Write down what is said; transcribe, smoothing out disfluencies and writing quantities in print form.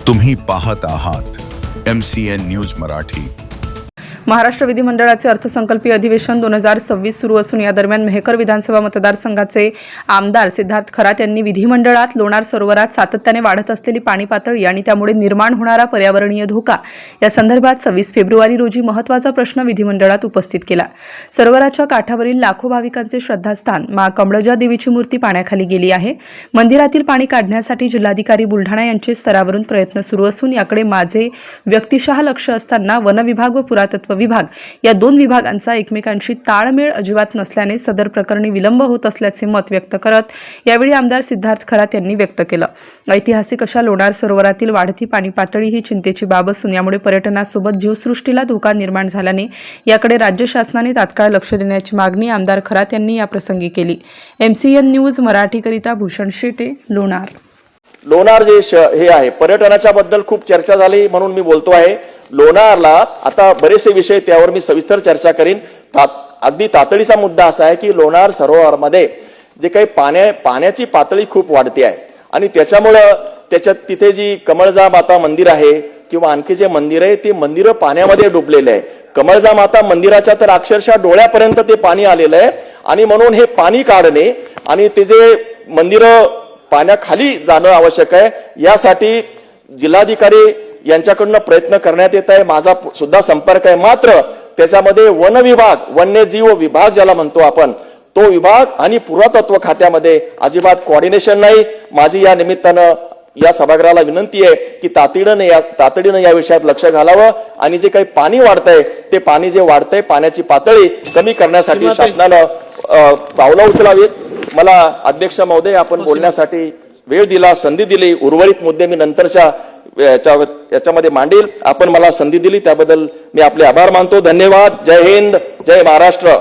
तुम्ही पाहत आहात MCN न्यूज मराठी। महाराष्ट्र विधिमंडळाचे अर्थसंकल्पीय अधिवेशन 2026 सुरू असून या दरम्यान मेहकर विधानसभा मतदारसंघाचे आमदार सिद्धार्थ खरात यांनी विधिमंडळात लोणार सरोवरात सातत्याने वाढत असलेली पाणी पातळी आणि त्यामुळे निर्माण होणारा पर्यावरणीय धोका या संदर्भात 26 फेब्रुवारी रोजी महत्त्वाचा प्रश्न विधिमंडळात उपस्थित केला। सरोवराच्या काठावरील लाखो भाविकांचे श्रद्धास्थान मां कमळजा देवीची मूर्ती पाण्याखाली गेली आहे। मंदिरातील पाणी काढण्यासाठी जिल्हाधिकारी बुलढाणा यांचे स्तरावरून प्रयत्न सुरू असून याकडे माझे व्यक्तिशः लक्ष असताना वन विभाग व पुरातत्व विभाग या दोन विभागांचा एकमेकांशी ताळमेळ अजिबात नसल्याने सदर प्रकरणी विलंब होत असल्याचे मत व्यक्त करत यावेळी आमदार सिद्धार्थ खरात यांनी व्यक्त केलं। ऐतिहासिक अशा लोणार सरोवरातील वाढती पाणी पातळी ही चिंतेची बाब असून यामुळे पर्यटनासोबत जीवसृष्टीला धोका निर्माण झाल्याने याकडे राज्य शासनाने तात्काळ लक्ष देण्याची मागणी आमदार खरात यांनी या प्रसंगी केली। MCN न्यूज मराठीकरिता भूषण शेटे, लोणार। लोणार जे हे आहे पर्यटनाच्या बद्दल खूप चर्चा झाली म्हणून मी बोलतो आहे। लोणारला आता बरेचसे विषय त्यावर मी सविस्तर चर्चा करीन। अगदी तातडीचा मुद्दा असा आहे की लोणार सरोवरामध्ये जे काही पाण्याची पातळी खूप वाढते आहे आणि त्याच्यात तिथे जी कमळजा माता मंदिर आहे किंवा आणखी जे मंदिर आहे ते मंदिर पाण्यामध्ये डुबलेले आहे। कमळजा माता मंदिराच्या तर अक्षरशः डोळ्यापर्यंत ते पाणी आलेलं आहे आणि म्हणून हे पाणी काढणे आणि ते जे मंदिर पाण्याखाली जाणं आवश्यक आहे। यासाठी जिल्हाधिकारी यांच्याकडून प्रयत्न करण्यात येत आहे। माझा सुद्धा संपर्क आहे। मात्र त्याच्यामध्ये वन विभाग, वन्यजीव विभाग ज्याला म्हणतो आपण, तो विभाग आणि पुरातत्व खात्यामध्ये अजिबात कोऑर्डिनेशन नाही। माझी या निमित्तानं या सभागृहाला विनंती आहे की तातडीनं या विषयात लक्ष घालावं आणि जे काही पाणी वाढतंय ते पाणी जे वाढतंय पाण्याची पातळी कमी करण्यासाठी शासनानं पावलं उचलावीत। मला अध्यक्ष महोदय आपण बोलण्यासाठी वेळ दिला, संधी दिली। उर्वरित मुद्दे मी नंतरच्या याच्यामध्ये मांडील। आपण मला संधी दिली त्याबद्दल मी आपले आभार मानतो। धन्यवाद। जय हिंद, जय महाराष्ट्र।